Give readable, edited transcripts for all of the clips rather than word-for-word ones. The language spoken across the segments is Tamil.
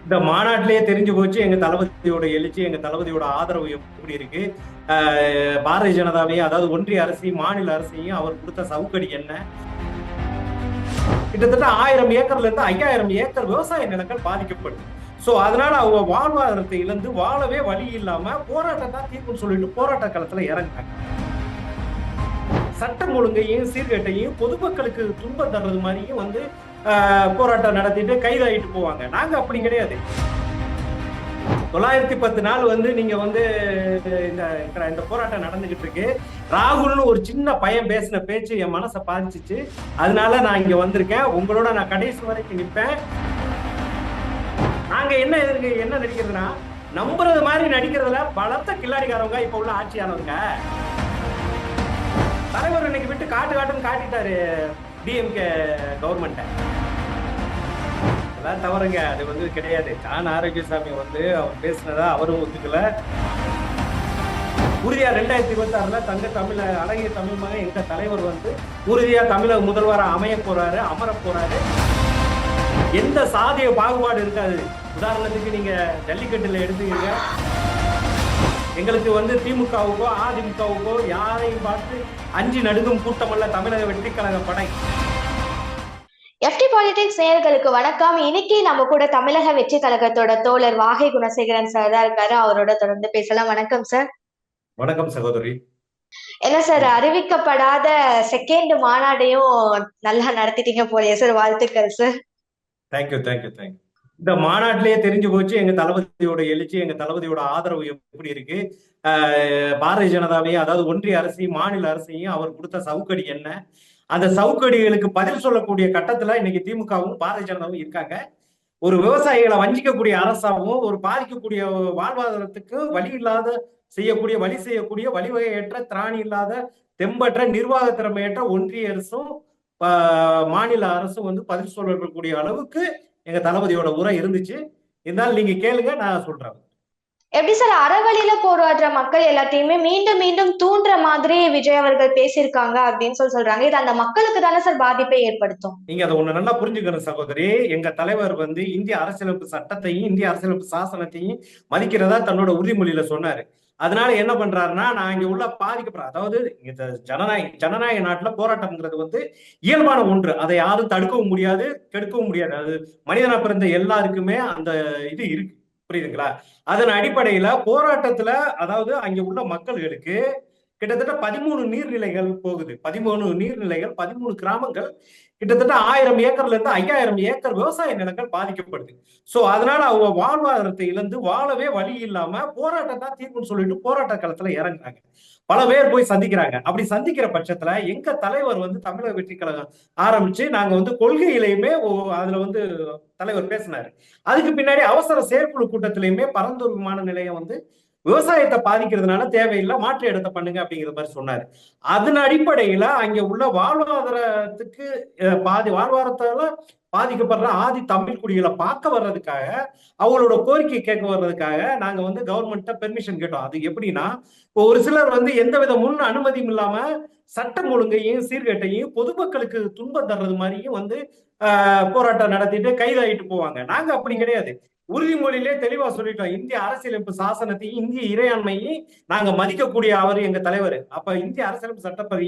இந்த மாநாட்டிலேயே தெரிஞ்சு போச்சு எங்க தளபதியோட எழுச்சி, எங்க தளபதியோட ஆதரவு எப்படி இருக்கு. பாரதிய ஜனதாவையும், அதாவது ஒன்றிய அரசையும் மாநில அரசையும் அவர் கொடுத்த சவுக்கடி என்ன. கிட்டத்தட்ட 1000 ஏக்கர்ல இருந்து 5000 ஏக்கர் விவசாய நிலங்கள் பாதிக்கப்படுது. சோ அதனால அவங்க வாழ்வாதாரத்தை இழந்து வாழவே வழி இல்லாம போராட்டம் தான் தீர்ப்புன்னு சொல்லிட்டு போராட்ட களத்துல இறங்குறாங்க. சட்டம் ஒழுங்கையும் சீர்கேட்டையும் பொதுமக்களுக்கு துன்பம் தர்றது மாதிரியும் போராட்டம் நடத்திட்டு கைதாயிட்டு போவாங்க. நாங்க அப்படி கிடையாது. 910 நாள் நீங்க இந்த போராட்டம் நடந்துகிட்டு இருக்கு. ராகுல்னு ஒரு சின்ன பையன் பேசின பேச்சு என் மனசை பாதிச்சிச்சு. அதனால நான் இங்க வந்திருக்கேன். உங்களோட நான் கடைசி வரைக்கும் நிற்பேன். நாங்க என்ன நடிக்கிறதுனா, நம்புறது மாதிரி நடிக்கிறதுல பலத்த கில்லாடிக்காரவங்க இப்ப உள்ள ஆட்சியானவங்க. தலைவர் இன்னைக்கு விட்டு காட்டுன்னு காட்டிட்டாரு டிஎம்கே கவர்மெண்ட். அதான் தவறுங்க. அது கிடையாது. ஜான் ஆரோக்கியசாமி அவர் பேசினதா அவரும் ஒத்துக்கல. உறுதியா 2026 தங்க தமிழ அழகிய தமிழ் மகன் எங்க தலைவர் உறுதியா தமிழக முதல்வரா அமைய போறாரு, அமர போறாரு. எந்த சாதிய பாகுபாடு இருக்காது. உதாரணத்துக்கு நீங்க ஜல்லிக்கட்டுல எடுத்துக்கீங்க. எங்களுக்கு திமுகவுக்கோ அதிமுகவுக்கோ யாரையும் பார்த்து அஞ்சு நடுங்கும் கூட்டமல்ல தமிழக வெற்றி கழக படை. எஃப்டி பாலிடிக்ஸ் நேயர்களுக்கு வணக்கம். இன்னைக்கு நம்ம கூட தமிழக வெற்றி கழகத்தோட தோழர் வாகை குணசேகரன் சார் தான் இருக்காரு. அவரோட தொடர்ந்து பேசலாம். வணக்கம் சார். வணக்கம் சகோதரி. என்ன சார், அறிவிக்கப்படாத செகண்ட் மாநாட்டையும் நல்லா நடத்திட்டீங்க போலயே சார். வாழ்த்துக்கள் சார். தேங்க்யூ. இந்த மாநாட்டிலேயே தெரிஞ்சு போச்சு எங்க தளபதியோட எழுச்சி, எங்க தளபதியோட ஆதரவு எப்படி இருக்கு. பாரதிய ஜனதாவையும், அதாவது ஒன்றிய அரசையும் மாநில அரசையும் அவர் கொடுத்த சவுக்கடி என்ன. அந்த சவுக்கடிகளுக்கு பதில் சொல்லக்கூடிய கட்டத்துல இன்னைக்கு திமுகவும் பாரதிய ஜனதாவும் இருக்காங்க. ஒரு விவசாயிகளை வஞ்சிக்கக்கூடிய அரசாகவும், ஒரு பாதிக்கக்கூடிய வாழ்வாதாரத்துக்கு வழி இல்லாத வழி செய்யக்கூடிய வழிவகையற்ற திராணி இல்லாத தெம்பற்ற நிர்வாக திறமையற்ற ஒன்றிய அரசும் மாநில அரசும் பதில் சொல்லக்கூடிய அளவுக்கு எங்க தளபதியோட உரை இருந்துச்சு. இருந்தாலும் நீங்க கேளுங்க, நான் சொல்றேன். எப்படி சார் அறவழியில போராடுற மக்கள் எல்லாத்தையுமே மீண்டும் மீண்டும் தூண்டுற மாதிரி விஜய் அவர்கள் பேசியிருக்காங்க அப்படின்னு சொல்றாங்க. இது அந்த மக்களுக்கு தானே சார் பாதிப்பை ஏற்படுத்தும்? நீங்க அதை ஒண்ணு நல்லா புரிஞ்சுக்கணும் சகோதரி. எங்க தலைவர் இந்திய அரசியலமைப்பு சட்டத்தையும் இந்திய அரசியலமைப்பு சாசனத்தையும் மதிக்கிறதா தன்னோட உறுதிமொழியில சொன்னாரு. அதனால என்ன பண்றாருன்னா, நான் இங்க உள்ள பாதிக்கப்படுற, அதாவது இந்த ஜனநாயக நாட்டுல போராட்டம்ங்கிறது இயல்பான ஒன்று. அதை யாரும் தடுக்கவும் முடியாது, கெடுக்கவும் முடியாது. அது மனிதனா பிறந்த எல்லாருக்குமே அந்த இது இருக்கு. புரியுதுங்களா? அதன் அடிப்படையில போராட்டத்துல, அதாவது அங்க உள்ள மக்களுக்கு கிட்டத்தட்ட 13 நீர்நிலைகள் போகுது. 13 நீர்நிலைகள், 13 கிராமங்கள், கிட்டத்தட்ட 1000 ஏக்கர்ல இருந்து 5000 ஏக்கர் விவசாய நிலங்கள் பாதிக்கப்படுது. சோ அதனால அவங்க வாழ்வாதாரத்தை இழந்து வாழவே வழி இல்லாம போராட்டம் தான் தீர்ப்புன்னு சொல்லிட்டு போராட்ட களத்துல இறங்குறாங்க. பல பேர் போய் சந்திக்கிறாங்க. அப்படி சந்திக்கிற பட்சத்துல எங்க தலைவர் தமிழக வெற்றி கழகம் ஆரம்பிச்சு நாங்க கொள்கையிலையுமே அதுல தலைவர் பேசினாரு. அதுக்கு பின்னாடி அவசர செயற்குழு கூட்டத்திலையுமே பரந்தூர் விமான நிலையம் விவசாயத்தை பாதிக்கிறதுனால தேவையில்லை, மாற்று இடத்தை பண்ணுங்க அப்படிங்கிற மாதிரி சொன்னாரு. அதன் அடிப்படையில அங்க உள்ள வாழ்வாதாரத்துக்கு வாழ்வாதாரத்தால பாதிக்கப்படுற ஆதி தமிழ் குடிகளை பார்க்க வர்றதுக்காக, அவங்களோட கோரிக்கை கேட்க வர்றதுக்காக நாங்க கவர்மெண்ட்ட பெர்மிஷன் கேட்டோம். அது எப்படின்னா, ஒரு சிலர் எந்தவித முன் அனுமதியும் இல்லாம சட்டம் ஒழுங்கையும் சீர்கேட்டையும் பொதுமக்களுக்கு துன்பம் தர்றது மாதிரியும் போராட்டம் நடத்திட்டு கைதாயிட்டு போவாங்க. நாங்க அப்படி கிடையாது. உறுதிமொழியிலே தெளிவா சொல்லிட்டோம். இந்திய அரசியலமைப்பு சாசனத்தையும் இந்திய இறையாண்மையும் நாங்க மதிக்கக்கூடிய அவர் எங்க தலைவர். அப்ப இந்திய அரசியலமைப்பு சட்டப்படி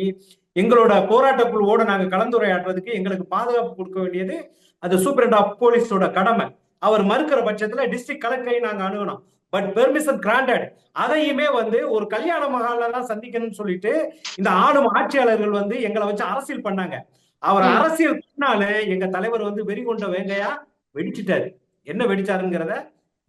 எங்களோட போராட்ட குழுவோட நாங்க கலந்துரையாடுறதுக்கு எங்களுக்கு பாதுகாப்பு கொடுக்க வேண்டியது அது சூப்பரண்ட் ஆஃப் போலீஸோட கடமை. அவர் மறுக்கிற பட்சத்துல டிஸ்ட்ரிக்ட் கலெக்டரை நாங்க அணுகணும். But permission granted. அதையுமே ஒரு கல்யாண மகால்ல தான் சந்திக்கணும்னு சொல்லிட்டு இந்த ஆளும் ஆட்சியாளர்கள் எங்களை வச்சு அரசியல் பண்ணாங்க. அவர் அரசியல் பண்ணாலே எங்க தலைவர் வெறி கொண்ட வேங்கையா வெடிச்சிட்டாரு. என்ன வெடிச்சாருங்கிறத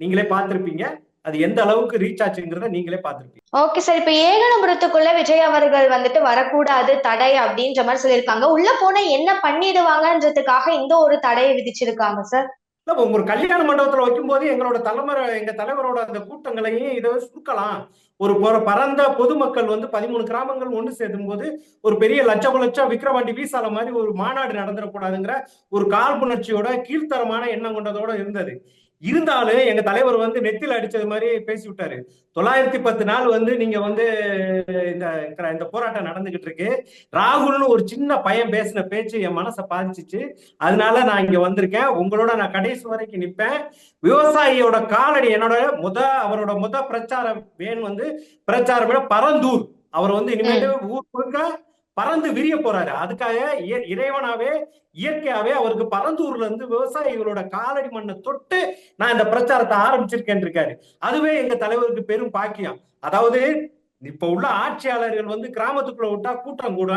நீங்களே பார்த்திருப்பீங்க. அது எந்த அளவுக்கு ரீச் ஆச்சுங்கிறத நீங்களே பார்த்திருப்பீங்க. Okay sir. இப்ப ஏகனபுரத்துக்குள்ள விஜய் அவர்கள் வரக்கூடாது, தடை அப்படின்ற மாதிரி சொல்லியிருக்காங்க. உள்ள போன என்ன பண்ணிடுவாங்கன்றதுக்காக இந்த ஒரு தடையை விதிச்சிருக்காங்க சார். ஒரு கல்யாண மண்டபத்துல வைக்கும் போது எங்க தலைவரோட அந்த கூட்டங்களையும் இதை சுருக்கலாம். ஒரு பரந்த பொதுமக்கள் 13 கிராமங்கள் ஒன்று சேர்த்தும் போது ஒரு பெரிய லட்சம் விக்கிரவாண்டி வீசால மாதிரி ஒரு மாநாடு நடந்துடக்கூடாதுங்கிற ஒரு காழ்ப்புணர்ச்சியோட கீழ்த்தரமான எண்ணம் கொண்டதோட இருந்தது. இருந்தாலும் எங்க தலைவர் வந்து நெத்தில அடிச்சது மாதிரி பேசி விட்டாரு. 910 நாள் வந்து நீங்க வந்து இந்த இந்த போராட்டம் நடந்துகிட்டு இருக்கு. ராகுல்னு ஒரு சின்ன பையன் பேசின பேச்சு என் மனசை பாதிச்சுச்சு. அதனால நான் இங்க வந்திருக்கேன். உங்களோட நான் கடைசி வரைக்கும் நிற்பேன். விவசாயியோட காலடி என்னோட அவரோட பிரச்சாரம் வந்து பிரச்சாரம் பரந்தூர். அவர் வந்து இனிமேட்டு ஊர் முழுக்க பறந்து விரிய போறாரு. அதுக்காக இறைவனாவே இயற்கையாவே அவருக்கு பரந்தூர்ல இருந்து விவசாயிகளோட காலடி மண்ணை தொட்டு நான் இந்த பிரச்சாரத்தை ஆரம்பிச்சிருக்கேன் இருக்காரு. அதுவே எங்க தலைவருக்கு பெரும் பாக்கியம். அதாவது இப்ப உள்ள ஆட்சியாளர்கள் வந்து கிராமத்துக்குள்ள விட்டா கூட்டம் கூட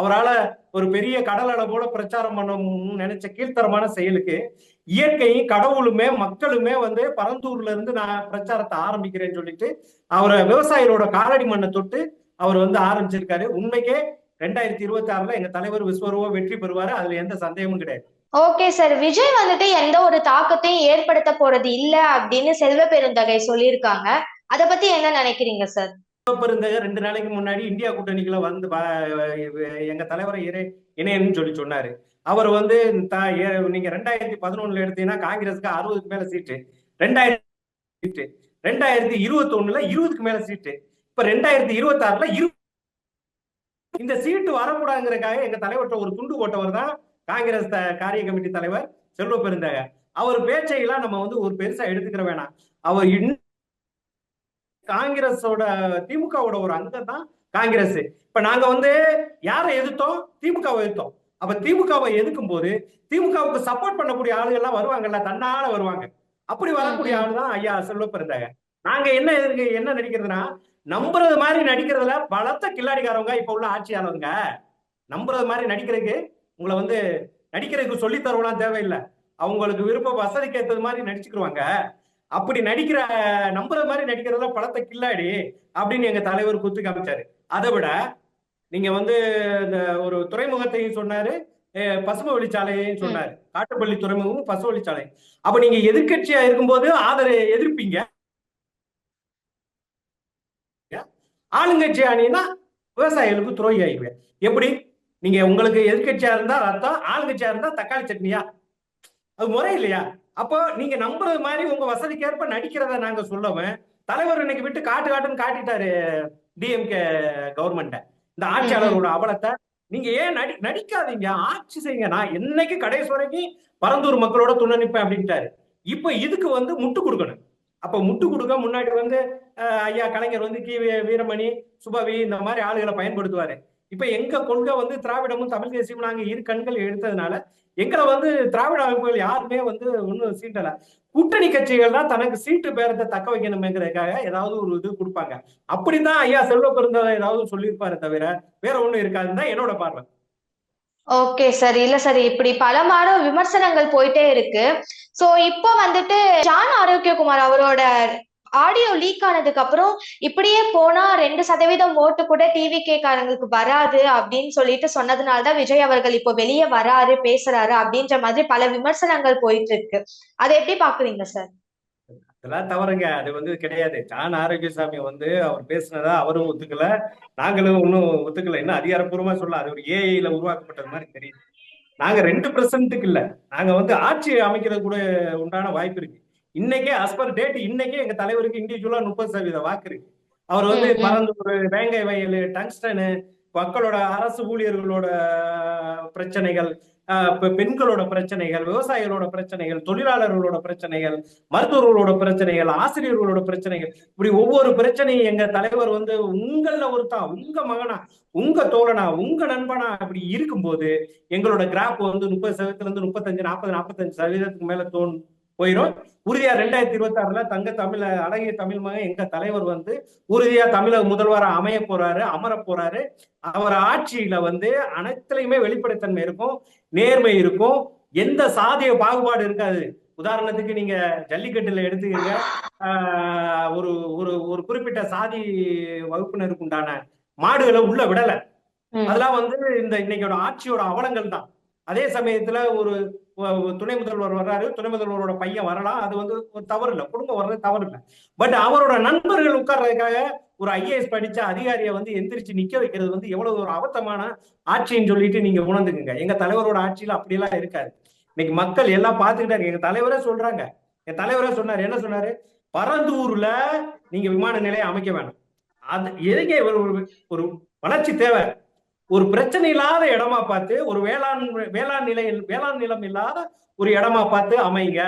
அவரால் ஒரு பெரிய கடல் அளவு போல பிரச்சாரம் பண்ணணும்னு நினைச்ச கீழ்த்தரமான செயலுக்கு இயற்கையும் கடவுளுமே மக்களுமே வந்து பரந்தூர்ல இருந்து நான் பிரச்சாரத்தை ஆரம்பிக்கிறேன்னு சொல்லிட்டு அவரை விவசாயிகளோட காலடி மண்ணை தொட்டு அவர் வந்து ஆரம்பிச்சிருக்காரு. உண்மைக்கே 2026 எங்க தலைவர் விஸ்வரூப வெற்றி பெறுவாரு. அதுல எந்த சந்தேகமும் கிடையாது. ஓகே சார், விஜய் வந்துட்டு எந்த ஒரு தாக்கத்தையும் ஏற்படுத்த போறது இல்ல அப்படின்னு செல்வ பெருந்தகை சொல்லியிருக்காங்க. அத பத்தி என்ன நினைக்கிறீங்க சார்? பெருந்தகை 2 நாளைக்கு முன்னாடி இந்தியா கூட்டணிக்குள்ள வந்து எங்க தலைவரை இணையன்னு சொன்னாரு. அவர் வந்து நீங்க 2011 எடுத்தீங்கன்னா காங்கிரஸுக்கு 60க்கு மேல சீட்டு, 2021 20க்கு மேல சீட்டு, இப்ப 2026 இந்த சீட்டு வரக்கூடாதுங்கிறதுக்காக எங்க தலைவர்கிட்ட ஒரு துண்டு போட்டவர் தான் காங்கிரஸ் காரிய கமிட்டி தலைவர் செல்வ பெருந்தகை. அவர் பேச்சையெல்லாம் நம்ம வந்து ஒரு பெருசா எடுத்துக்கிற வேணாம். அவர் காங்கிரஸோட திமுகவோட ஒரு அங்கம் தான் காங்கிரஸ். இப்ப நாங்க வந்து யாரை எதிர்த்தோம்? திமுகவை எதிர்த்தோம். அப்ப திமுகவை எதிர்க்கும் போது திமுகவுக்கு சப்போர்ட் பண்ணக்கூடிய ஆளுகள் எல்லாம் வருவாங்கல்ல, தன்னால வருவாங்க. அப்படி வரக்கூடிய ஆளு தான் ஐயா செல்வ பெருந்தகை. நாங்க என்ன நடிக்கிறதுனா, நம்புறது மாதிரி நடிக்கிறதுல பலத்த கில்லாடிக்காரவங்க இப்ப உள்ள ஆட்சியாளருங்க. நம்புறது மாதிரி நடிக்கிறதுக்கு உங்களை வந்து நடிக்கிறதுக்கு சொல்லி தரவெல்லாம் தேவையில்லை. அவங்களுக்கு விருப்ப வசதிக்கு ஏற்றது மாதிரி நடிச்சுக்கிடுவாங்க. அப்படி நம்புறது மாதிரி நடிக்கிறதுல பலத்த கில்லாடி அப்படின்னு எங்க தலைவர் குத்து காமிச்சாரு. அதை விட நீங்க வந்து இந்த ஒரு துறைமுகத்தையும் சொன்னாரு, பசுமை வழிச்சாலையையும் சொன்னாரு. காட்டுப்பள்ளி துறைமுகமும் பசுமை வழிச்சாலை. அப்ப நீங்க எதிர்கட்சியா இருக்கும்போது எதிர்ப்பீங்க, ஆளுங்கட்சி ஆனீங்கன்னா விவசாயிகளுக்கு துரோகி ஆயிடுவேன். எப்படி? நீங்க உங்களுக்கு எதிர்கட்சியா இருந்தா ரத்தம், ஆளுங்கட்சியா இருந்தா தக்காளி சட்னியா? அது முறை இல்லையா? அப்போ நீங்க நம்புறது மாதிரி உங்க வசதிக்கேற்ப நடிக்கிறத நாங்க சொல்லவும், தலைவர் இன்னைக்கு விட்டு காட்டுன்னு காட்டிட்டாரு டிஎம்கே கவர்மெண்ட. இந்த ஆட்சியாளரோட அவலத்தை நீங்க ஏன் நடிக்காதீங்க, ஆட்சி செய்யுங்க. நான் என்னைக்கு கடைசி வரைக்கும் பரந்தூர் மக்களோட துணை நிற்பேன் அப்படின்ட்டாரு. இப்ப இதுக்கு வந்து முட்டு கொடுக்கணும். அப்ப முட்டு கொடுக்க முன்னாடி வந்து ஐயா கலைஞர் வந்து வீரமணி, சுபவி இந்த மாதிரி ஆளுகளை பயன்படுத்துவாரு. இப்ப எங்க கொள்கை வந்து திராவிடமும் தமிழ் தேசியமும் நாங்க இரு கண்கள் எடுத்ததுனால எங்களை வந்து திராவிட அமைப்புகள் யாருமே வந்து ஒன்னும் சீட்டல. கூட்டணி கட்சிகள் தான் தனக்கு சீட்டு பேரத்தை தக்க வைக்கணும்ங்கிறதுக்காக ஏதாவது ஒரு இது கொடுப்பாங்க. அப்படிதான் ஐயா செல்வ பெருந்தகை ஏதாவது சொல்லியிருப்பாரு தவிர வேற ஒண்ணும் இருக்காதுன்னு தான் என்னோட பார்வை. Okay sir. இல்ல சார், இப்படி பலமான விமர்சனங்கள் போயிட்டே இருக்கு. சோ இப்போ வந்துட்டு ஜான் ஆரோக்கியகுமார் அவரோட ஆடியோ லீக் ஆனதுக்கு அப்புறம் இப்படியே போனா 2% ஓட்டு கூட டிவிகே காரங்களுக்கு வராது அப்படின்னு சொல்லிட்டு சொன்னதுனாலதான் விஜய் அவர்கள் இப்போ வெளியே வராரு, பேசுறாரு அப்படின்ற மாதிரி பல விமர்சனங்கள் போயிட்டு இருக்கு. அதை எப்படி பாக்குறீங்க சார்? அதெல்லாம் தவறுங்க. அது வந்து கிடையாது. ஜான் ஆரோக்கியசாமி வந்து அவர் பேசினதா அவரும் ஒத்துக்கல, நாங்களும் ஒன்னும் ஒத்துக்கல. இன்னும் அதிகாரப்பூர்வமா சொல்ல, அது ஒரு ஏஐல உருவாக்கப்பட்டது மாதிரி தெரியுது. நாங்க 2% இல்ல, நாங்க வந்து ஆட்சி அமைக்கிறது கூட உண்டான வாய்ப்பு இருக்கு. இன்னைக்கே அஸ்பர் டேட் இன்னைக்கே எங்க தலைவருக்கு இண்டிவிஜுவலா 30% வாக்கு இருக்கு. அவர் வந்து பரந்தூர், வேங்கை வயல், டங்ஸ்டனு, மக்களோட அரசு ஊழியர்களோட பிரச்சனைகள், பெண்களோட பிரச்சனைகள், விவசாயிகளோட பிரச்சனைகள், தொழிலாளர்களோட பிரச்சனைகள், மருத்துவர்களோட பிரச்சனைகள், ஆசிரியர்களோட பிரச்சனைகள், இப்படி ஒவ்வொரு பிரச்சனையும் எங்க தலைவர் வந்து உங்கள ஒருத்தன், உங்க மகனா, உங்க தோழனா, உங்க நண்பனா அப்படி இருக்கும்போது எங்களோட கிராப் வந்து 30% இருந்து 35, 40, 45% மேல போயிடும். உறுதியா 2026 தங்க தமிழ அழகிய தமிழ் மகன் எங்க தலைவர் வந்து உறுதியா தமிழக முதல்வரா அமைய போறாரு, அமர போறாரு. அவர் ஆட்சியில வந்து அனைத்துலயுமே வெளிப்படைத்தன்மை இருக்கும், நேர்மை இருக்கும், எந்த சாதிய பாகுபாடு இருக்காது. உதாரணத்துக்கு நீங்க ஜல்லிக்கட்டுல எடுத்துக்கீங்க, ஒரு ஒரு ஒரு குறிப்பிட்ட சாதி வகுப்பினருக்கு உண்டான மாடுகளை உள்ள விடல. அதெல்லாம் வந்து இந்த இன்னைக்கோட ஆட்சியோட அவலங்கள் தான். அதே சமயத்துல ஒரு துணை முதல்வர் வர்றாரு, துணை முதல்வரோட பையன் வரலாம், அது வந்து ஒரு தவறு இல்லை, குடும்பம் வர்றது தவறு இல்லை. பட் அவரோட நண்பர்கள் உட்கார்றதுக்காக ஒரு ஐஏஎஸ் படிச்ச அதிகாரியை வந்து எந்திரிச்சு நிக்க வைக்கிறது வந்து எவ்வளவு ஒரு அபத்தமான ஆட்சின்னு சொல்லிட்டு நீங்க உணர்ந்துக்குங்க. எங்க தலைவரோட ஆட்சியில அப்படியெல்லாம் இருக்காது. இன்னைக்கு மக்கள் எல்லாம் பார்த்துக்கிட்டாரு. எங்க தலைவரே சொல்றாங்க, என் தலைவரே சொன்னாரு. என்ன சொன்னாரு? பரந்தூர்ல நீங்க விமான நிலையம் அமைக்க வேணாம். அது எதுக்கே ஒரு வளர்ச்சி தேவை. ஒரு பிரச்சனை இல்லாத இடமா பார்த்து, ஒரு வேளாண் நிலம் இல்லாத ஒரு இடமா பார்த்து அமைங்க.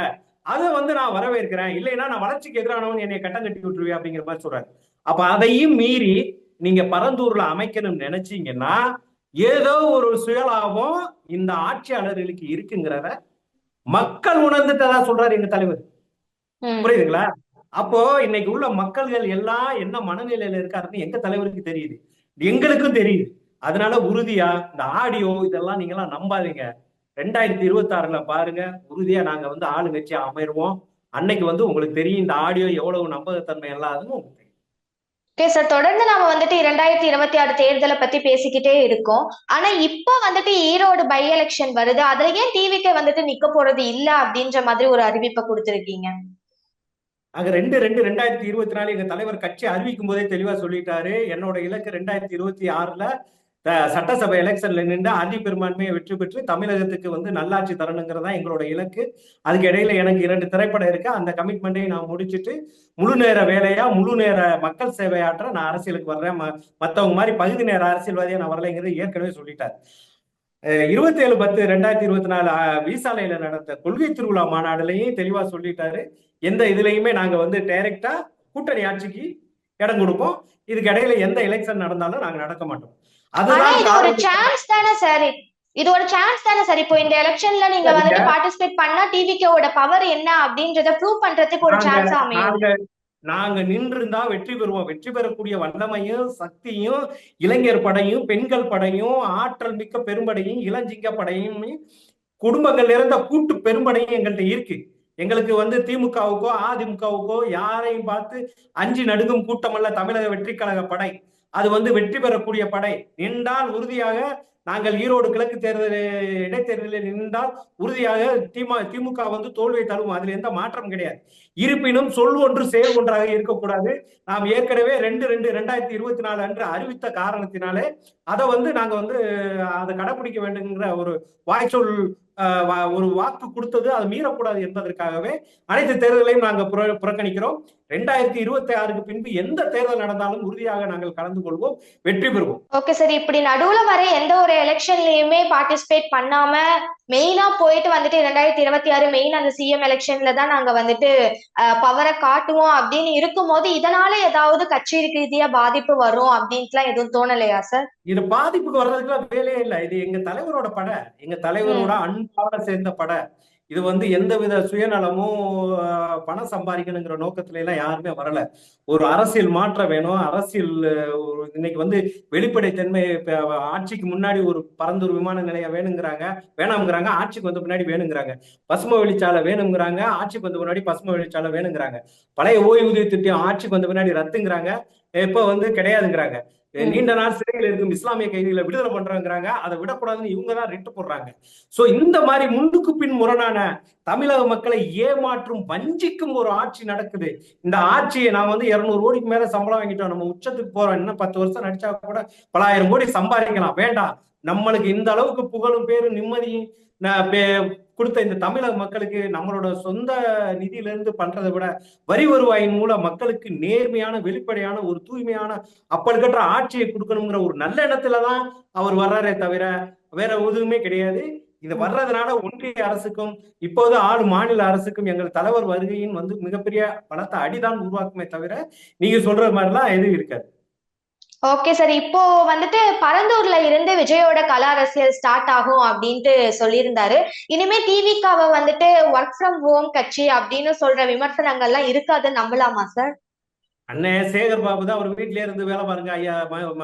அதை வந்து நான் வரவேற்கிறேன். இல்லைன்னா நான் வளர்ச்சிக்கு எதிரானவன், என்னை கட்டம் கட்டி விட்டுருவேன் அப்படிங்கிற மாதிரி சொல்றாரு. அப்ப அதையும் மீறி நீங்க பரந்தூர்ல அமைக்கணும்னு நினைச்சீங்கன்னா ஏதோ ஒரு சுயலாபம் இந்த ஆட்சியாளர்களுக்கு இருக்குங்கிறத மக்கள் உணர்ந்துட்டதா சொல்றாரு எங்க தலைவர். புரியுதுங்களா? அப்போ இன்னைக்கு உள்ள மக்கள்கள் எல்லாம் என்ன மனநிலையில இருக்காருன்னு எங்க தலைவருக்கு தெரியுது, எங்களுக்கும் தெரியுது. அதனால உறுதியா இந்த ஆடியோ இதெல்லாம் நீங்க எல்லாம் நம்பாதீங்க. 2026ல பாருங்க, உறுதியா நாங்க வந்து ஆளுங்கட்சியா அமைருவோம். அன்னைக்கு வந்து உங்களுக்கு தெரியும் இந்த ஆடியோ எவ்வளவு நம்பகத்தன்மை இல்லாதுன்னு உங்களுக்கு தெரியும். ஓகே சார், தொடர்ந்து நாம வந்துட்டு 2026 தேர்தலை பத்தி பேசிக்கிட்டே இருக்கோம். ஆனா இப்ப வந்துட்டு ஈரோடு பை எலெக்ஷன் வருது, அதுல ஏன் டிவிக்கு வந்துட்டு நிக்க போறது இல்ல அப்படின்ற மாதிரி ஒரு அறிவிப்பை கொடுத்திருக்கீங்க? அங்க 2/2/2024 எங்க தலைவர் கட்சி அறிவிக்கும் போதே தெளிவா சொல்லிட்டாரு. என்னோட இலக்கு 2026ல சட்டசபை எலெக்ஷன்ல நின்று அதி பெரும்பான்மையை வெற்றி பெற்று தமிழகத்துக்கு வந்து நல்லாட்சி தரணுங்கிறதா எங்களோட இலக்கு. அதுக்கு இடையில எனக்கு 2 திரைப்படம் இருக்கு. அந்த கமிட்மெண்ட்டையும் நான் முடிச்சுட்டு முழு நேர வேலையா, முழு நேர மக்கள் சேவையாற்ற நான் அரசியலுக்கு வர்றேன். மத்தவங்க மாதிரி பகுதி நேர அரசியல்வாதியா நான் வரலைங்கிறது ஏற்கனவே சொல்லிட்டாரு. 27/10/2024 வீசாலையில நடந்த கொள்கை திருவிழா மாநாடுலையும் தெளிவா சொல்லிட்டாரு. எந்த இதுலயுமே நாங்க வந்து டைரக்டா கூட்டணி ஆட்சிக்கு இடம் கொடுப்போம். இதுக்கு இடையில எந்த எலெக்ஷன் நடந்தாலும் நாங்க நடக்க மாட்டோம். அதுதான் இது ஒரு சான்ஸ் தானே சார். இது ஒரு சான்ஸ் தானே சார். இப்போ இந்த எலெக்ஷன்ல நீங்க வந்துட்டு பார்ட்டிசிபேட் பண்ணா டிவிக்கோட பவர் என்ன அப்படின்றத ப்ரூவ் பண்றதுக்கு ஒரு சான்ஸ் அமையும். நாங்க நின்றுந்தா வெற்றி பெறுவோம். வெற்றி பெறக்கூடிய வல்லமையும் சக்தியும் இளைஞர் படையும் பெண்கள் படையும் ஆற்றல் மிக்க பெரும்படையும் இளஞ்சிங்க படையும் குடும்பங்கள் நிறைந்த கூட்டு பெரும்படையும் எங்கள்கிட்ட இருக்கு. எங்களுக்கு வந்து திமுகவுக்கோ அதிமுகவுக்கோ யாரையும் பார்த்து அஞ்சு நடுங்கும் கூட்டம் அல்ல தமிழக வெற்றி கழக படை. அது வந்து வெற்றி பெறக்கூடிய படை. நின்றால் உறுதியாக நாங்கள் ஈரோடு கிழக்கு இடைத்தேர்தலில் நின்றால் உறுதியாக திமுக வந்து தோல்வியை தழுவும். அதுல எந்த மாற்றம் கிடையாது. இருப்பினும் சொல் ஒன்று செயல் ஒன்றாக இருக்கக்கூடாது. நாம் ஏற்கனவே 2/2/2024 அன்று அறிவித்த காரணத்தினாலே அதை வந்து நாங்க வந்து அதை கடைபிடிக்க வேண்டுங்கிற ஒரு வாய்ச்சொல் ஒரு வாக்கு கொடுத்தது அது மீறக்கூடாது என்பதற்காகவே அனைத்து தேர்தலையும் நாங்கள் புறக்கணிக்கிறோம். 2026க்கு பின்பு எந்த தேர்தல் நடந்தாலும் உறுதியாக நாங்கள் கலந்து கொள்வோம், வெற்றி பெறுவோம். ஓகே சார், இப்படி நடுவுல வர எந்த ஒரு எலெக்ஷன்லயுமே பார்ட்டிசிபேட் பண்ணாம மெயினா போயிட்டு வந்துட்டு 2026 மெயின் அந்த சிஎம் எலெக்ஷன்ல தான் நாங்க வந்துட்டு பவரை காட்டுவோம் அப்படின்னு இருக்கும்போது இதனால ஏதாவது கட்சி ரீதியா பாதிப்பு வரும் அப்படின்ட்டுலாம் எதுவும் தோணலையா சார்? இது பாதிப்புக்கு வர்றதுக்குலாம் வேலையே இல்லை. இது எங்க தலைவரோட படை, எங்க தலைவரோட அன்பாட சேர்ந்த படை. இது வந்து எந்தவித சுயநலமும் பணம் சம்பாதிக்கணுங்கிற நோக்கத்துல எல்லாம் யாருமே வரல. ஒரு அரசியல் மாற்றம் வேணும். அரசியல் இன்னைக்கு வந்து வெளிப்படைத்தன்மை. ஆட்சிக்கு முன்னாடி ஒரு பரந்தூர் விமான நிலையம் வேணாம்ங்கிறாங்க. ஆட்சிக்கு வந்த பின்னாடி வேணுங்கிறாங்க. பசுமை வெளிச்சாலை வேணுங்கிறாங்க. ஆட்சிக்கு வந்த பின்னாடி பசுமை வெளிச்சாலை வேணுங்கிறாங்க. பழைய ஓய்வூதிய திட்டம் ஆட்சிக்கு வந்த பின்னாடி ரத்துங்கிறாங்க. இப்ப வந்து கிடையாதுங்கிறாங்க. நீண்ட நாள் சிறையில் இருக்கும் இஸ்லாமிய கைதிகளை விடுதலை பண்றாங்கிறாங்க. அதை விடக்கூடாதுன்னு இவங்க தான் ரிட்டு போடுறாங்க. சோ இந்த மாதிரி முன்னுக்கு பின் முரணான தமிழக மக்களை ஏமாற்றும் வஞ்சிக்கும் ஒரு ஆட்சி நடக்குது. இந்த ஆட்சியை நான் வந்து 200 கோடிக்கு மேல சம்பளம் வாங்கிட்டோம், நம்ம உச்சத்துக்கு போறோம், இன்னும் 10 வருஷம் நடிச்சா கூட பல ஆயிரம் கோடி சம்பாதிக்கலாம், வேண்டாம், நம்மளுக்கு இந்த அளவுக்கு புகழும் பேரும் நிம்மதியும் கொடுத்த இந்த தமிழக மக்களுக்கு நம்மளோட சொந்த நிதியிலிருந்து பண்றதை விட வரி வருவாயின் மூலம் மக்களுக்கு நேர்மையான வெளிப்படையான ஒரு தூய்மையான அப்பழுக்கற்ற ஆட்சியை கொடுக்கணுங்கிற ஒரு நல்ல எண்ணத்துலதான் அவர் வர்றாரே தவிர வேற எதுவுமே கிடையாது. இது வர்றதுனால ஒன்றிய அரசுக்கும் இப்போது ஆளும் மாநில அரசுக்கும் எங்கள் தலைவர் வருகையின் வந்து மிகப்பெரிய பலத்த அடிதான் உருவாக்குமே தவிர நீங்க சொல்ற மாதிரிலாம் எதுவும் இருக்காது. ஓகே சார், இப்போ வந்துட்டு பரந்தூர்ல இருந்து விஜயோட கல அரசியல் ஸ்டார்ட் ஆகும் அப்படின்ட்டு சொல்லியிருந்தாரு. இனிமே டிவிக்காவை வந்துட்டு ஒர்க் ஃப்ரம் ஹோம் கட்சி அப்படின்னு சொல்ற விமர்சனங்கள்லாம் இருக்காதுன்னு நம்பலாமா சார்? அண்ணன் சேகர் பாபு தான் அவர் வீட்டிலே இருந்து வேலை பாருங்க ஐயா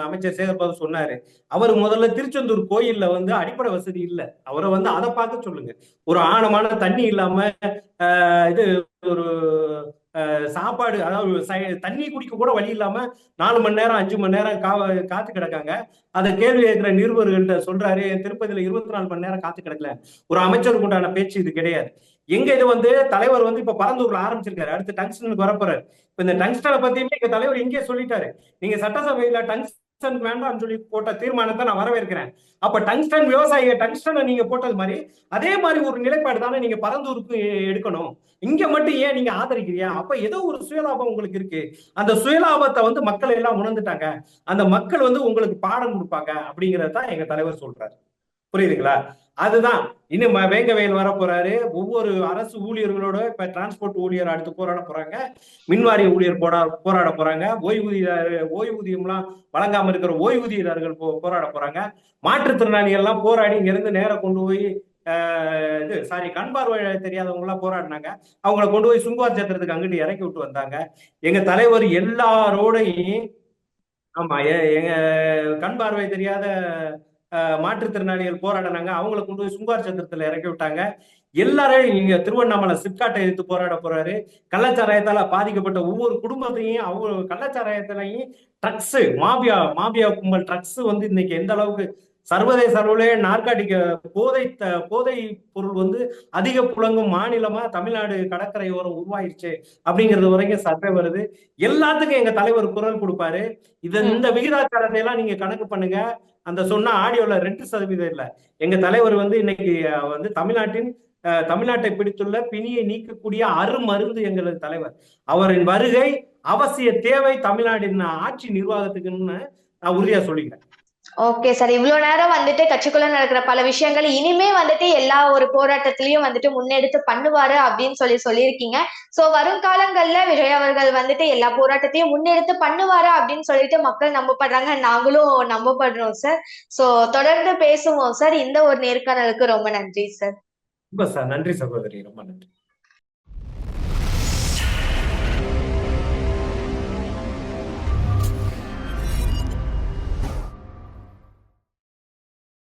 அமைச்சர் சேகர் பாபு சொன்னாரு. அவர் முதல்ல திருச்செந்தூர் கோயில்ல வந்து அடிப்படை வசதி இல்லை, அவரை வந்து அதை பார்க்க சொல்லுங்க. ஒரு ஆழமான தண்ணி இல்லாம இது ஒரு சாப்பாடு, அதாவது தண்ணி குடிக்க கூட வழி இல்லாம 4 மணி நேரம் 5 மணி நேரம் காத்து கிடக்காங்க. அதை கேள்வி கேட்கிற நிருபர்கள்ட்ட சொல்றாரு, திருப்பதியில 24 மணி நேரம் காத்து கிடக்கல. ஒரு அமைச்சருக்கு உண்டான பேச்சு இது கிடையாது. எங்க இது வந்து தலைவர் வந்து இப்ப பரந்தூர்ல ஆரம்பிச்சிருக்காரு, அடுத்து டங்ஸ்டனுக்கு வரப்போறாரு. இப்ப இந்த டங்ஸ்டனை பத்தியுமே எங்க தலைவர் இங்கே சொல்லிட்டாரு, நீங்க சட்டசபையில டங்ஸ்டன் டங்ஸ்டன் வேண்டாம்னு சொல்லி போட்ட தீர்மானத்தை நான் வரவேற்கிறேன். அப்ப டங்ஸ்டன் விவசாயிகள் டங்ஸ்டனை நீங்க போட்டது மாதிரி அதே மாதிரி ஒரு நிலைப்பாடு தானே நீங்க பரந்தூருக்கு எடுக்கணும். இங்க மட்டும் ஏன் நீங்க ஆதரிக்கிறீங்க? அப்ப ஏதோ ஒரு சுயலாபம் உங்களுக்கு இருக்கு. அந்த சுயலாபத்தை வந்து மக்கள் எல்லாம் உணர்ந்துட்டாங்க. அந்த மக்கள் வந்து உங்களுக்கு பாடம் கொடுப்பாங்க அப்படிங்கறதான் எங்க தலைவர் சொல்றாரு. புரியுதுங்களா? அதுதான் இன்னும் வேங்க வயல் வர போறாரு. ஒவ்வொரு அரசு ஊழியர்களோட இப்ப டிரான்ஸ்போர்ட் ஊழியர் அடுத்து போராட போறாங்க. மின்வாரிய ஊழியர் போராட போறாங்க. ஓய்வூதியம்லாம் வழங்காம இருக்கிற ஓய்வூதியர்கள் போராட போறாங்க. மாற்றுத்திறனாளிகள் எல்லாம் போராடி இங்க இருந்து நேரம் கொண்டு போய் இது சாரி கண் பார்வை தெரியாதவங்க எல்லாம் போராடினாங்க. அவங்களை கொண்டு போய் சுங்குவார் சத்திரத்துக்கு அங்கிட்டு இறக்கி விட்டு வந்தாங்க. எங்க தலைவர் எல்லாரோடையும் ஆமா எங்க கண் பார்வை தெரியாத மாற்றுத்திறனாளிகள் போராடினாங்க. அவங்களை கொண்டு போய் சுங்குவார் சத்திரத்துல இறக்கி விட்டாங்க. எல்லாரையும் இங்க திருவண்ணாமலை சிப்காட்டை எதிர்த்து போராட போறாரு. கள்ளச்சாராயத்தால பாதிக்கப்பட்ட ஒவ்வொரு குடும்பத்தையும் அவங்க கள்ளச்சாராயத்திலையும் ட்ரக்ஸ் மாபியா கும்பல் ட்ரக்ஸ் வந்து இன்னைக்கு எந்த அளவுக்கு சர்வதேச அளவிலே நார்காட்டிக் போதை பொருள் வந்து அதிக புழங்கும் மாநிலமா தமிழ்நாடு கடற்கரையோரம் உருவாயிருச்சு அப்படிங்கிறது வரைக்கும் சர்வே வருது. எல்லாத்துக்கும் எங்க தலைவர் குரல் கொடுப்பாரு. இந்த விகிதாச்சாரத்தை எல்லாம் நீங்க கணக்கு பண்ணுங்க. அந்த சொன்ன ஆடியோல 2% இல்ல. எங்க தலைவர் வந்து இன்னைக்கு வந்து தமிழ்நாட்டை பிடித்துள்ள பிணியை நீக்கக்கூடிய அருமருந்து எங்களது தலைவர். அவரின் வருகை அவசிய தேவை தமிழ்நாட்டின் ஆட்சி நிர்வாகத்துக்குன்னு நான் உறுதியா சொல்லிக்கிறேன். ஓகே சார், இவ்வளவு நேரம் வந்துட்டு கட்சிக்குள்ள நடக்கிற பல விஷயங்கள் இனிமே வந்துட்டு எல்லா ஒரு போராட்டத்திலயும் வந்துட்டு முன்னெடுத்து பண்ணுவாரு அப்படின்னு சொல்லியிருக்கீங்க. சோ வருங்காலங்கள்ல விஜய் அவர்கள் வந்துட்டு எல்லா போராட்டத்தையும் முன்னெடுத்து பண்ணுவாரு அப்படின்னு சொல்லிட்டு மக்கள் நம்பப்படுறாங்க, நாங்களும் நம்பப்படுறோம் சார். சோ தொடர்ந்து பேசுவோம் சார். இந்த ஒரு நேர்காணலுக்கு ரொம்ப நன்றி சார். ரொம்ப நன்றி சகோதரி, ரொம்ப நன்றி.